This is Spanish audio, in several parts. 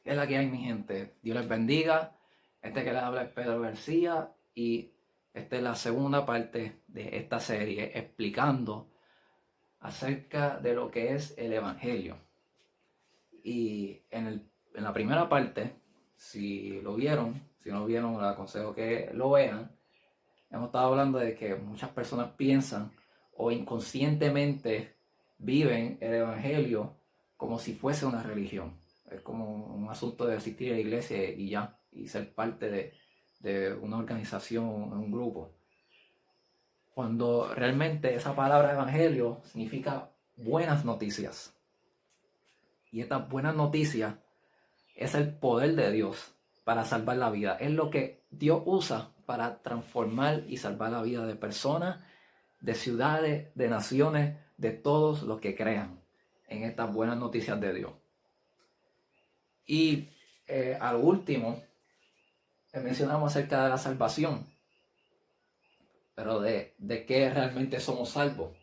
Es la que hay, mi gente. Dios les bendiga. Este que les habla es Pedro García y esta es la segunda parte de esta serie explicando acerca de lo que es el Evangelio. Y en la primera parte, si no lo vieron, les aconsejo que lo vean. Hemos estado hablando de que muchas personas piensan o inconscientemente viven el Evangelio como si fuese una religión. Es como un asunto de asistir a la iglesia y ya, y ser parte de una organización, un grupo. Cuando realmente esa palabra evangelio significa buenas noticias. Y estas buenas noticias es el poder de Dios para salvar la vida. Es lo que Dios usa para transformar y salvar la vida de personas, de ciudades, de naciones, de todos los que crean en estas buenas noticias de Dios. Y al último, mencionamos acerca de la salvación, pero de qué realmente somos salvos.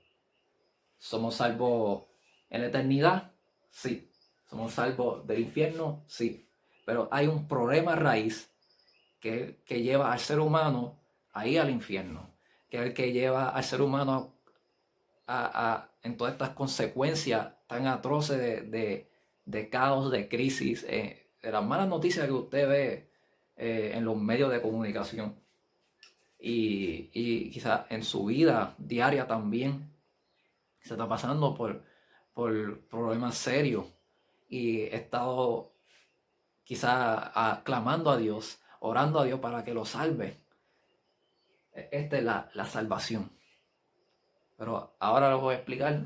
¿Somos salvos en la eternidad? Sí. ¿Somos salvos del infierno? Sí. Pero hay un problema raíz que lleva al ser humano a ir al infierno, que es el que lleva al ser humano en todas estas consecuencias tan atroces de caos, de crisis, de las malas noticias que usted ve en los medios de comunicación y quizás en su vida diaria también se está pasando por problemas serios y he estado quizás clamando a Dios, orando a Dios para que lo salve. Esta es la salvación. Pero ahora les voy a explicar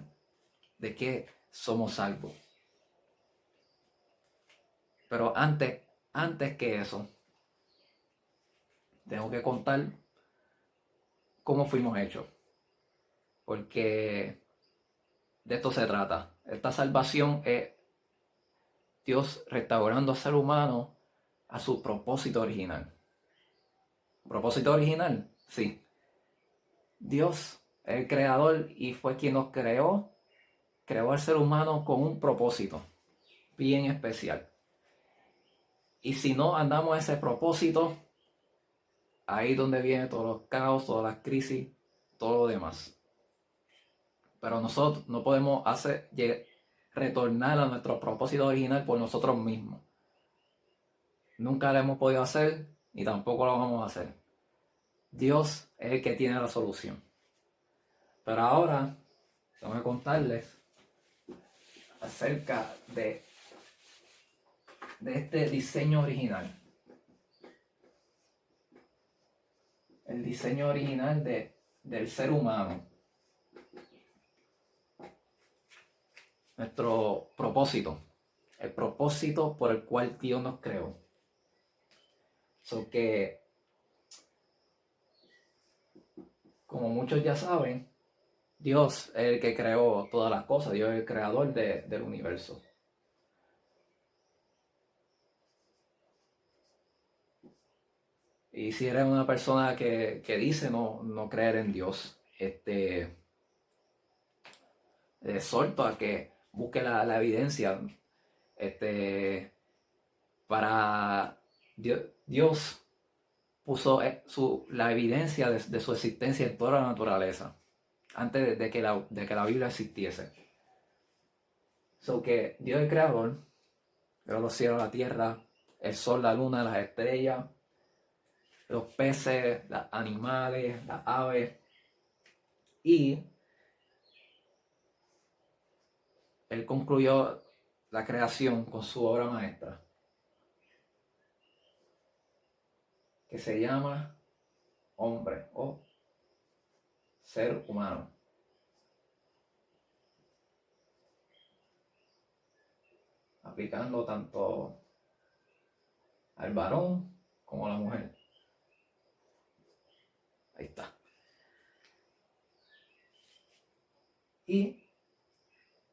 de qué somos salvos. Pero antes que eso, tengo que contar cómo fuimos hechos. Porque de esto se trata. Esta salvación es Dios restaurando al ser humano a su propósito original. ¿Propósito original? Sí. Dios, el creador, y fue quien nos creó al ser humano con un propósito bien especial. Y si no andamos a ese propósito, ahí es donde viene todos los caos, todas las crisis, todo lo demás. Pero nosotros no podemos retornar a nuestro propósito original por nosotros mismos. Nunca lo hemos podido hacer y tampoco lo vamos a hacer. Dios es el que tiene la solución. Pero ahora tengo que contarles acerca de este diseño original. El diseño original del ser humano. Nuestro propósito. El propósito por el cual Dios nos creó. So que, como muchos ya saben, Dios es el que creó todas las cosas. Dios es el creador del universo. Y si eres una persona que dice no creer en Dios, exhorto a que busque la evidencia. Para Dios puso la evidencia de su existencia en toda la naturaleza, antes de que la Biblia existiese. So que Dios es el creador, creó los cielos, la tierra, el sol, la luna, las estrellas, los peces, los animales, las aves. Y Él concluyó la creación con su obra maestra, que se llama hombre o ser humano. Aplicando tanto al varón como a la mujer. Ahí está. Y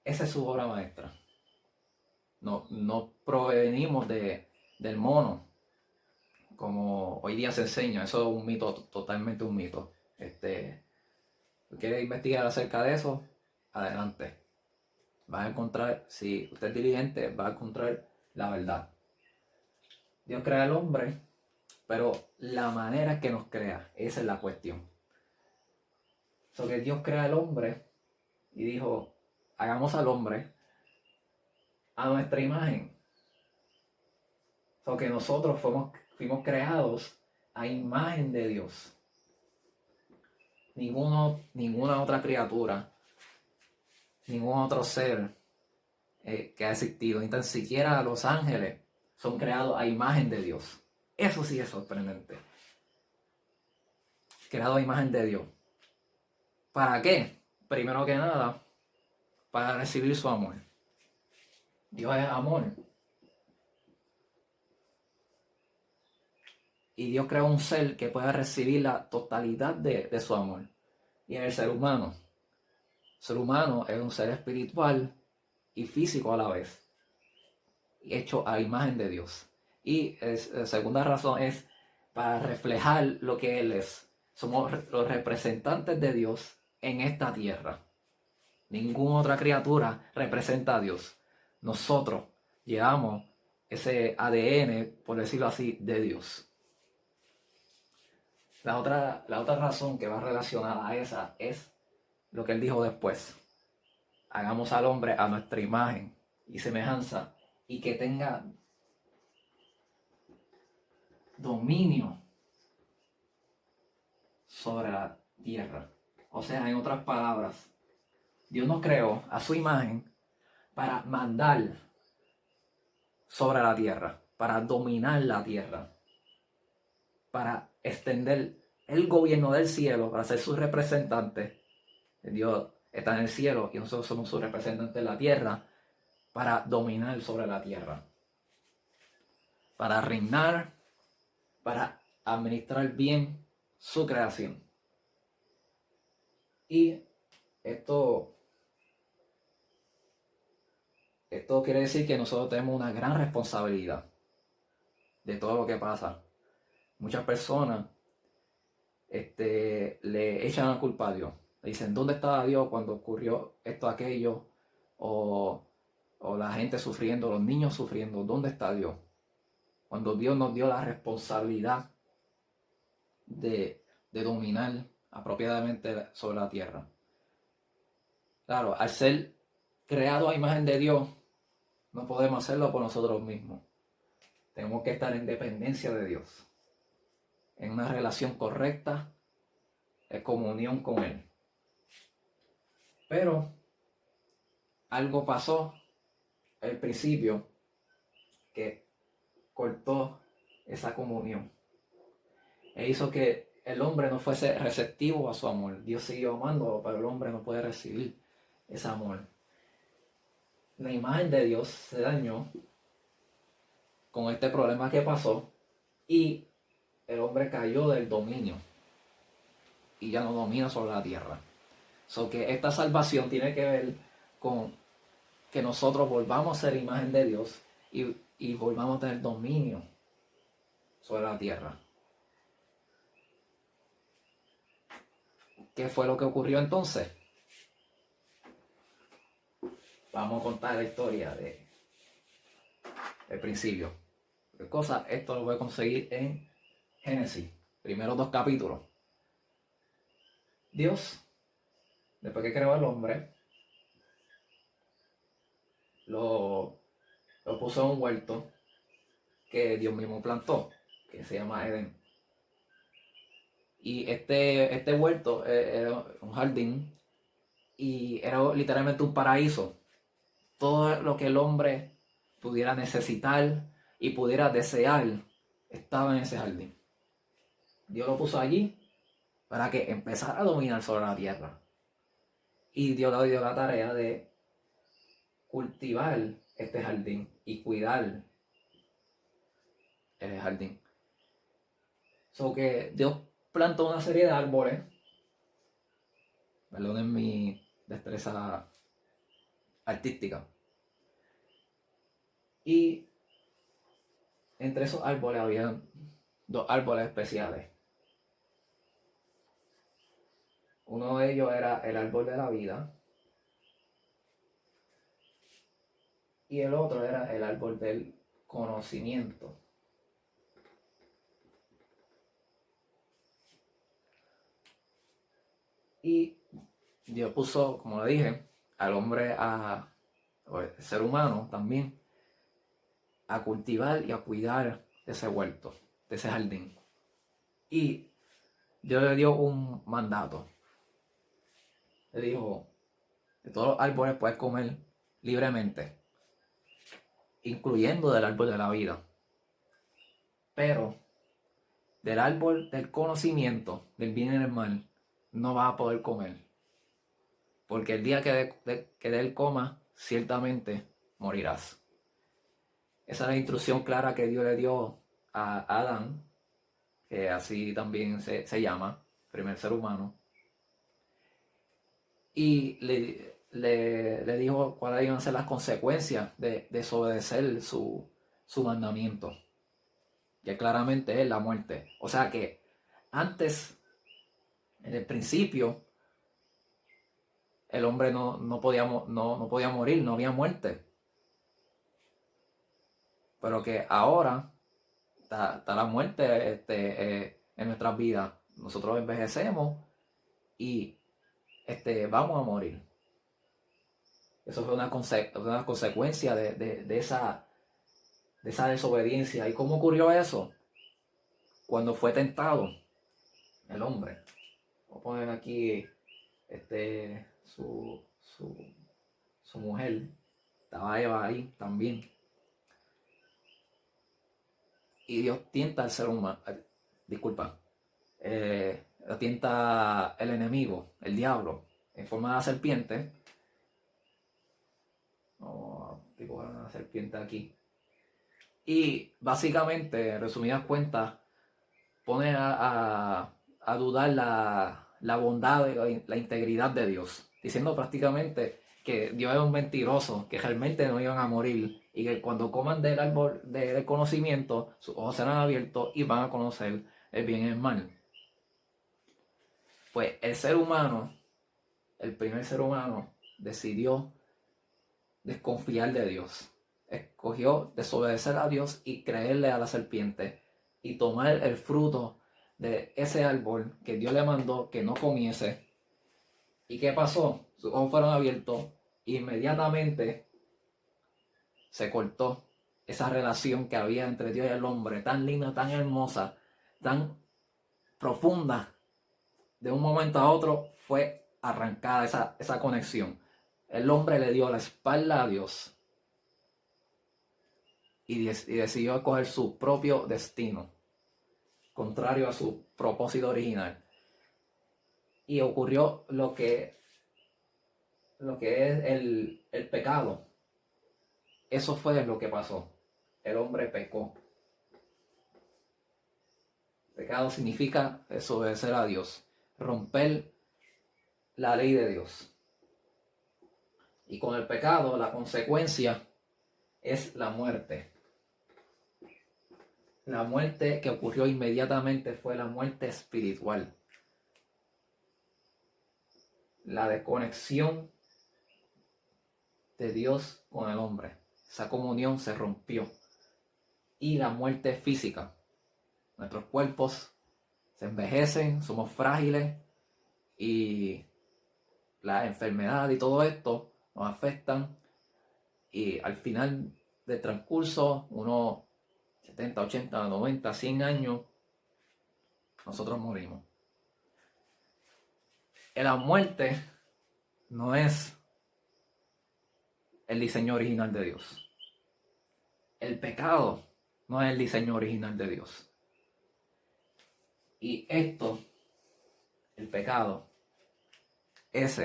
esa es su obra maestra. No provenimos del mono, como hoy día se enseña. Eso es un mito, totalmente un mito. ¿Quiere investigar acerca de eso? Adelante. Va a encontrar, si usted es diligente, va a encontrar la verdad. Dios crea al hombre, pero la manera que nos crea, esa es la cuestión. So que Dios crea al hombre y dijo, hagamos al hombre a nuestra imagen. So que nosotros fuimos creados a imagen de Dios. Ninguna otra criatura, ningún otro ser que ha existido, ni tan siquiera los ángeles, son creados a imagen de Dios. Eso sí es sorprendente. Creado a imagen de Dios. ¿Para qué? Primero que nada, para recibir su amor. Dios es amor. Y Dios creó un ser que pueda recibir la totalidad de su amor. Y es el ser humano. El ser humano es un ser espiritual y físico a la vez, hecho a imagen de Dios. Y la segunda razón es para reflejar lo que Él es. Somos los representantes de Dios en esta tierra. Ninguna otra criatura representa a Dios. Nosotros llevamos ese ADN, por decirlo así, de Dios. La otra razón que va relacionada a esa es lo que Él dijo después. Hagamos al hombre a nuestra imagen y semejanza y que tenga dominio sobre la tierra. O sea, en otras palabras, Dios nos creó a su imagen para mandar sobre la tierra, para dominar la tierra, para extender el gobierno del cielo, para ser su representante. Dios está en el cielo y nosotros somos su representante en la tierra, para dominar sobre la tierra, para reinar, para administrar bien su creación. Y esto quiere decir que nosotros tenemos una gran responsabilidad de todo lo que pasa. Muchas personas le echan la culpa a Dios. Le dicen, ¿dónde estaba Dios cuando ocurrió esto, aquello? O la gente sufriendo, los niños sufriendo. ¿Dónde está Dios? Cuando Dios nos dio la responsabilidad de dominar apropiadamente sobre la tierra. Claro, al ser creado a imagen de Dios, no podemos hacerlo por nosotros mismos. Tenemos que estar en dependencia de Dios, en una relación correcta, en comunión con Él. Pero algo pasó al principio que cortó esa comunión e hizo que el hombre no fuese receptivo a su amor. Dios siguió amándolo, pero el hombre no puede recibir ese amor. La imagen de Dios se dañó con este problema que pasó y el hombre cayó del dominio y ya no domina sobre la tierra. So que esta salvación tiene que ver con que nosotros volvamos a ser imagen de Dios y volvamos a tener dominio sobre la tierra. ¿Qué fue lo que ocurrió entonces? Vamos a contar la historia del principio. Esto lo voy a conseguir en Génesis, primeros 2 capítulos. Dios, después que creó al hombre, lo puso en un huerto que Dios mismo plantó, que se llama Edén. Y este huerto era un jardín y era literalmente un paraíso. Todo lo que el hombre pudiera necesitar y pudiera desear estaba en ese jardín. Dios lo puso allí para que empezara a dominar sobre la tierra. Y Dios le dio la tarea de cultivar este jardín y cuidar el jardín. So que Dios plantó una serie de árboles. Perdonen mi destreza artística. Y entre esos árboles había 2 árboles especiales. Uno de ellos era el árbol de la vida y el otro era el árbol del conocimiento. Y Dios puso, como le dije, al hombre, o el ser humano también, a cultivar y a cuidar de ese huerto, de ese jardín. Y Dios le dio un mandato. Le dijo, de todos los árboles puedes comer libremente, incluyendo del árbol de la vida. Pero del árbol del conocimiento, del bien y del mal, no vas a poder comer. Porque el día que de él comas, ciertamente morirás. Esa es la instrucción clara que Dios le dio a Adán, que así también se llama, primer ser humano. Y le dijo cuáles iban a ser las consecuencias de desobedecer su mandamiento. Que claramente es la muerte. O sea que antes, en el principio, el hombre no podía morir, no había muerte. Pero que ahora está la muerte en nuestras vidas. Nosotros envejecemos y vamos a morir. Eso fue una consecuencia de esa desobediencia. ¿Y cómo ocurrió eso? Cuando fue tentado el hombre. Voy a poner aquí su mujer. Estaba Eva ahí también. Y Dios tienta al ser humano. Disculpa. Tienta el enemigo, el diablo, en forma de serpiente. Vamos a dibujar una serpiente aquí. Y básicamente, resumidas cuentas, pone a dudar la bondad y la integridad de Dios, diciendo prácticamente que Dios es un mentiroso, que realmente no iban a morir y que cuando coman del árbol del conocimiento, sus ojos serán abiertos y van a conocer el bien y el mal. Pues el ser humano, el primer ser humano, decidió desconfiar de Dios. Escogió desobedecer a Dios y creerle a la serpiente y tomar el fruto de ese árbol que Dios le mandó que no comiese. ¿Y qué pasó? Sus ojos fueron abiertos. Inmediatamente se cortó esa relación que había entre Dios y el hombre, tan linda, tan hermosa, tan profunda. De un momento a otro fue arrancada esa conexión. El hombre le dio la espalda a Dios y decidió escoger su propio destino, contrario a su propósito original. Y ocurrió lo que es el pecado. Eso fue lo que pasó. El hombre pecó. Pecado significa desobedecer a Dios, romper la ley de Dios. Y con el pecado, la consecuencia es la muerte. La muerte que ocurrió inmediatamente fue la muerte espiritual. La desconexión de Dios con el hombre. Esa comunión se rompió. Y la muerte física. Nuestros cuerpos se envejecen, somos frágiles y la enfermedad y todo esto nos afectan. Y al final del transcurso, unos 70, 80, 90, 100 años, nosotros morimos. La muerte no es el diseño original de Dios. El pecado no es el diseño original de Dios. Y esto, el pecado, ese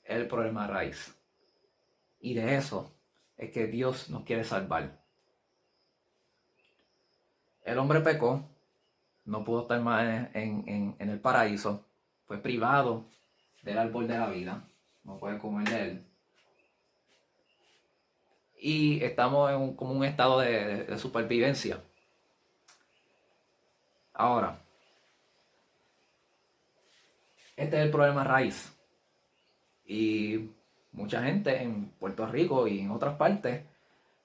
es el problema raíz. Y de eso es que Dios nos quiere salvar. El hombre pecó, no pudo estar más en el paraíso, fue privado del árbol de la vida, no puede comer de él. Y estamos en como un estado de supervivencia. Ahora, este es el problema raíz. Y mucha gente en Puerto Rico y en otras partes,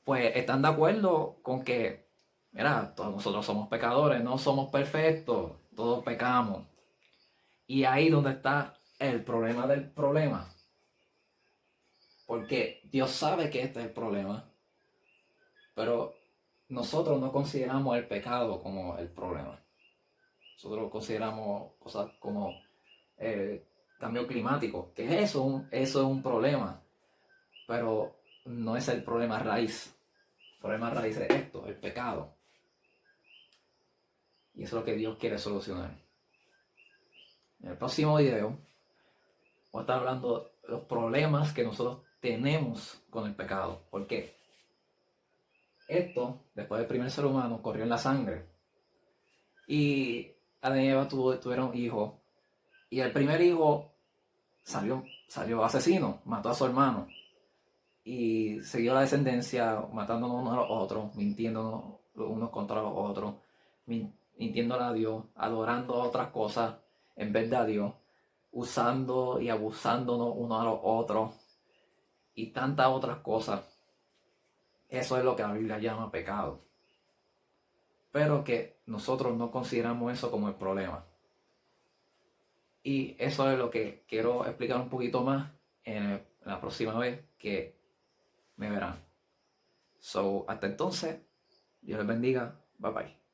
pues están de acuerdo con que, mira, todos nosotros somos pecadores, no somos perfectos, todos pecamos. Y ahí donde está el problema del problema. Porque Dios sabe que este es el problema, pero nosotros no consideramos el pecado como el problema. Nosotros consideramos cosas como el cambio climático, que eso es un problema, pero no es el problema raíz. El problema raíz es esto, el pecado. Y eso es lo que Dios quiere solucionar. En el próximo video voy a estar hablando de los problemas que nosotros tenemos con el pecado. Porque esto, después del primer ser humano, corrió en la sangre. Y Adán y Eva tuvieron hijos. Y el primer hijo salió asesino, mató a su hermano. Y siguió la descendencia matándonos unos a los otros, mintiéndonos los unos contra los otros, mintiéndole a Dios, adorando a otras cosas en vez de a Dios, usando y abusándonos unos a los otros y tantas otras cosas. Eso es lo que la Biblia llama pecado. Pero que nosotros no consideramos eso como el problema. Y eso es lo que quiero explicar un poquito más en la próxima vez que me verán. So, hasta entonces, Dios les bendiga. Bye bye.